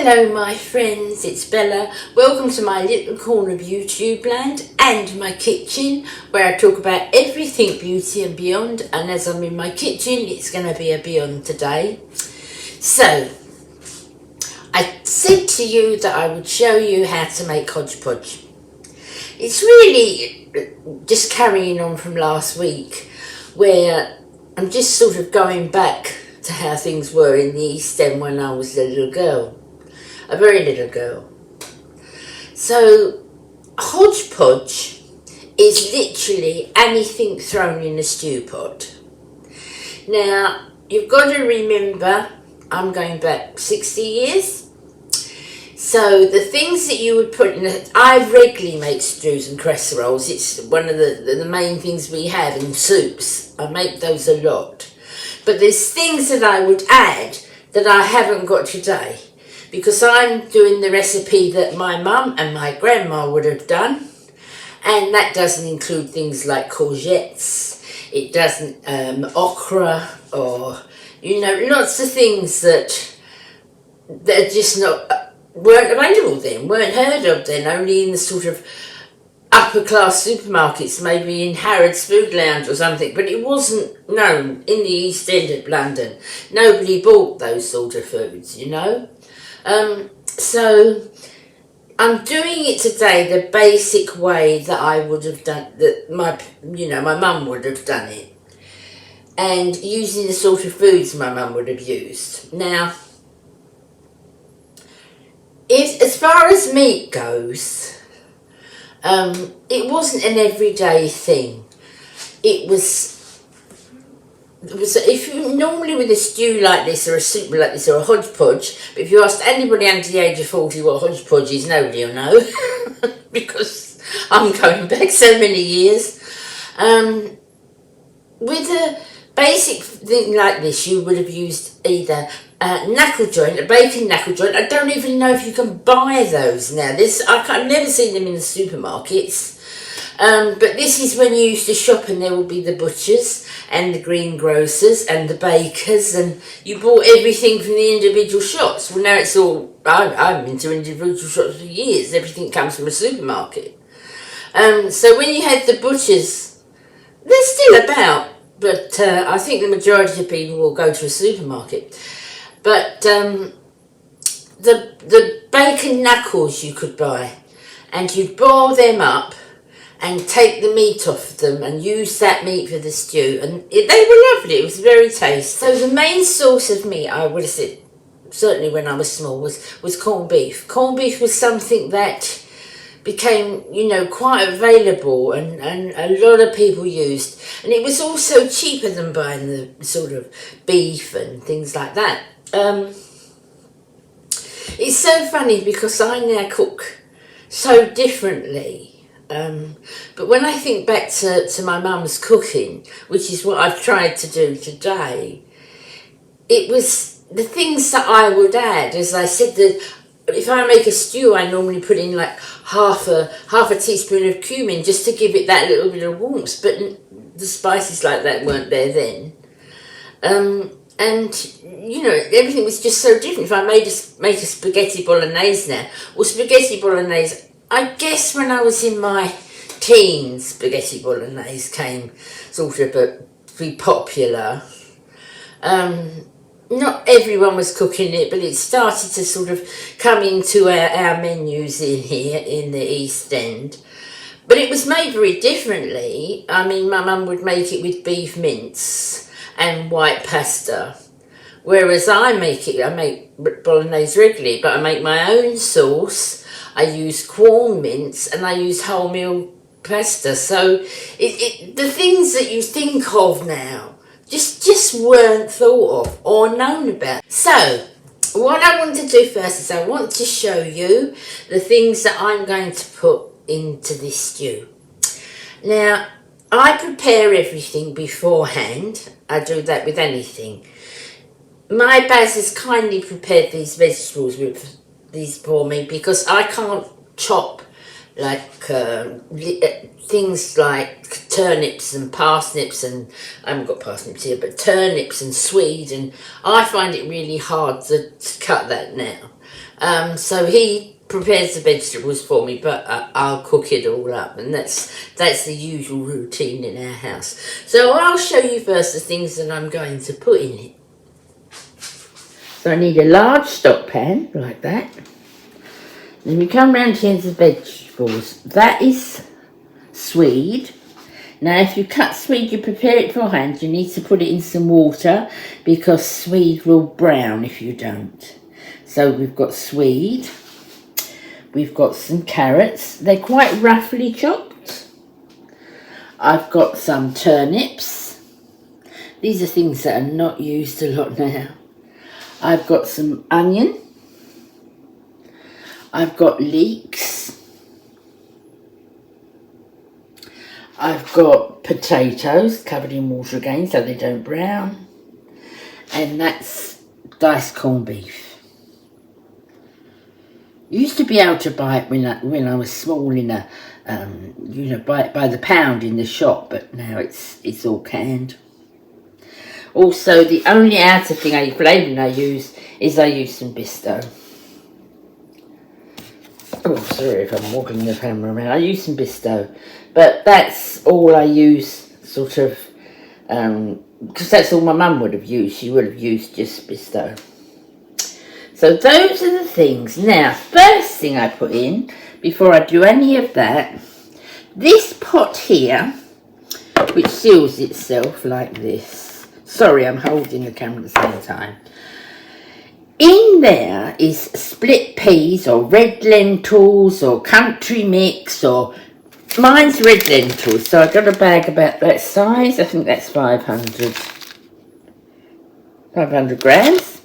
Hello my friends, it's Bella. Welcome to my little corner of YouTube land and my kitchen, where I talk about everything beauty and beyond. And as I'm in my kitchen, it's going to be a beyond today. So I said to you that I would show you how to make hodgepodge. It's really just carrying on from last week, where I'm just sort of going back to how things were in the East End when I was a little girl. A very little girl. So hodgepodge is literally anything thrown in a stew pot. Now you've got to remember, I'm going back 60 years. So the things that you would put in, I regularly make stews and casseroles. It's one of the main things we have in soups. I make those a lot. But there's things that I would add that I haven't got today, because I'm doing the recipe that my mum and my grandma would have done, and that doesn't include things like courgettes, it doesn't okra, or lots of things that are just weren't available then, weren't heard of then, only in the sort of upper class supermarkets, maybe in Harrods Food Lounge or something, but it wasn't known in the East End of London. Nobody bought those sort of foods, so I'm doing it today the basic way that I would have done, that my mum would have done it, and using the sort of foods my mum would have used. Now, as far as meat goes, it wasn't an everyday thing. It was if you normally with a stew like this, or a soup like this, or a hodgepodge, but if you asked anybody under the age of 40 what hodgepodge is, nobody will know, because I'm going back so many years. With a basic thing like this, you would have used either a knuckle joint, a bacon knuckle joint. I don't even know if you can buy those now. I've never seen them in the supermarkets. But this is when you used to shop, and there would be the butchers and the greengrocers and the bakers, and you bought everything from the individual shops. Well, now it's all, I've been to individual shops for years. Everything comes from a supermarket. So when you had the butchers, they're still about, but I think the majority of people will go to a supermarket. But the bacon knuckles you could buy, and you'd boil them up and take the meat off them and use that meat for the stew, and they were lovely. It was very tasty. So the main source of meat, I would have said, certainly when I was small, was corned beef. Corned beef was something that became, quite available, and a lot of people used, and it was also cheaper than buying the sort of beef and things like that. It's so funny because I now cook so differently. But when I think back to my mum's cooking, which is what I've tried to do today, it was the things that I would add. As I said, that if I make a stew, I normally put in like half a teaspoon of cumin, just to give it that little bit of warmth. But the spices like that weren't there then. And everything was just so different. If I make a spaghetti bolognese now, or spaghetti bolognese, I guess when I was in my teens, spaghetti bolognese came sort of be popular. Not everyone was cooking it, but it started to sort of come into our menus in here in the East End. But it was made very differently. I mean, my mum would make it with beef mince and white pasta, whereas I make bolognese regularly, but I make my own sauce. I use corn mince, and I use wholemeal pasta. So the things that you think of now just weren't thought of or known about. So what I want to do first is I want to show you the things that I'm going to put into this stew. Now, I prepare everything beforehand. I do that with anything. My Baz has kindly prepared these vegetables with these for me, because I can't chop like things like turnips and parsnips, and I haven't got parsnips here, but turnips and swede, and I find it really hard to cut that now. So he prepares the vegetables for me, but I'll cook it all up, and that's the usual routine in our house. So I'll show you first the things that I'm going to put in it. So I need a large stock pan like that. Then we come round here to the vegetables. That is swede. Now if you cut swede, you prepare it beforehand, you need to put it in some water because swede will brown if you don't. So we've got swede. We've got some carrots. They're quite roughly chopped. I've got some turnips. These are things that are not used a lot now. I've got some onion. I've got leeks. I've got potatoes covered in water again so they don't brown. And that's diced corned beef. Used to be able to buy it when I was small in a, by the pound in the shop, but now it's all canned. Also, the only outer thing flavouring I use is I use some Bisto. Oh, sorry if I'm walking the camera around. I use some Bisto, but that's all I use, sort of, because that's all my mum would have used. She would have used just Bisto. So those are the things. Now, first thing I put in, before I do any of that, this pot here, which seals itself like this. Sorry, I'm holding the camera at the same time. In there is split peas or red lentils or country mix, or mine's red lentils. So I got a bag about that size. I think that's 500 grams.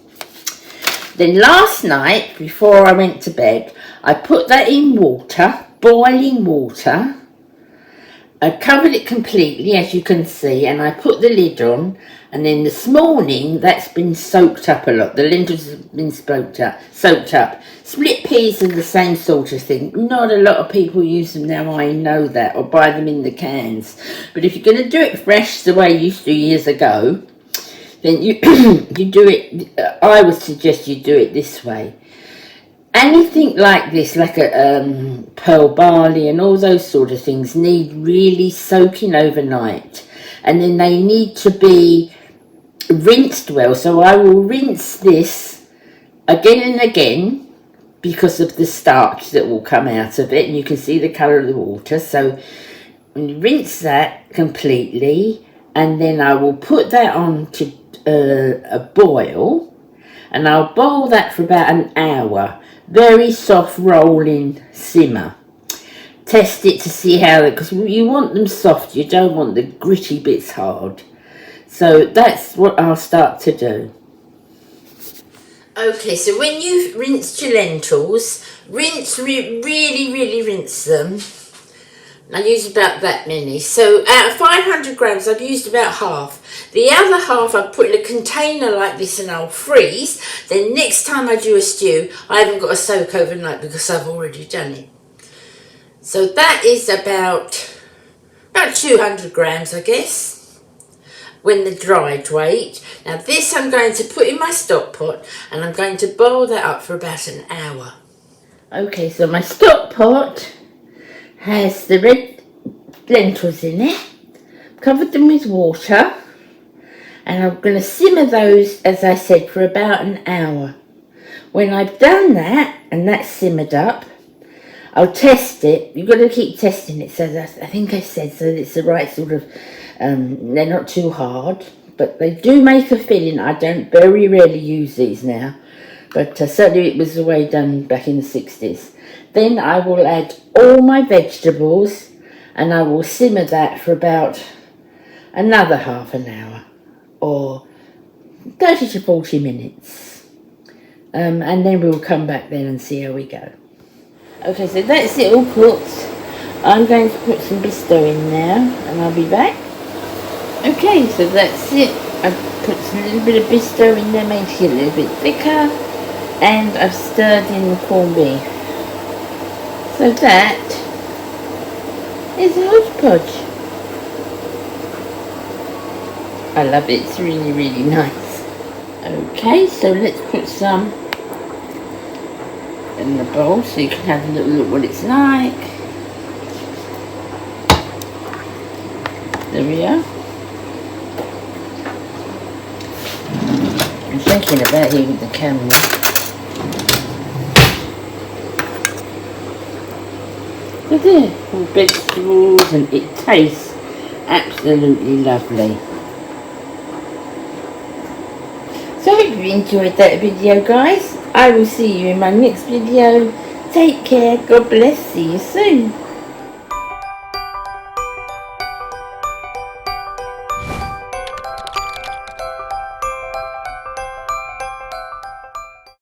Then last night, before I went to bed, I put that in water, boiling water. I covered it completely, as you can see, and I put the lid on. And then this morning, that's been soaked up a lot. The lentils have been soaked up. Split peas are the same sort of thing. Not a lot of people use them now, I know that, or buy them in the cans. But if you're going to do it fresh the way you used to years ago, then you do it, I would suggest you do it this way. Anything like this, like a pearl barley and all those sort of things, need really soaking overnight. And then they need to be rinsed well. So I will rinse this again and again because of the starch that will come out of it. And you can see the colour of the water. So when you rinse that completely, and then I will put that on to a boil, and I'll boil that for about an hour. Very soft rolling simmer. Test it to see how, because you want them soft, you don't want the gritty bits hard. So that's what I'll start to do. Okay, so when you've rinsed your lentils, really rinse them. I use about that many. So out of 500 grams, I've used about half. The other half I put in a container like this and I'll freeze. Then next time I do a stew, I haven't got to soak overnight because I've already done it. So that is about 200 grams, I guess, when the dried weight. Now this I'm going to put in my stock pot and I'm going to boil that up for about an hour. Okay, so my stock pot has the red lentils in it. Covered them with water, and I'm going to simmer those, as I said, for about an hour. When I've done that and that's simmered up, I'll test it. You've got to keep testing it, so that I think I said so that it's the right sort of, they're not too hard, but they do make a filling. I don't very rarely use these now, but certainly it was the way done back in the 60s. Then I will add all my vegetables and I will simmer that for about another half an hour or 30 to 40 minutes. And then we'll come back then and see how we go. Okay, so that's it all cooked. I'm going to put some Bisto in now and I'll be back. Okay, so that's it. I've put a little bit of Bisto in there, makes it a little bit thicker. And I've stirred in the corned beef. So that is a hodgepodge. I love it, it's really nice. Okay, so let's put some in the bowl so you can have a little look what it's like. There we are. I'm thinking about here with the camera. Look there, all vegetables, and it tastes absolutely lovely. So I hope you enjoyed that video, guys. I will see you in my next video. Take care. God bless. See you soon.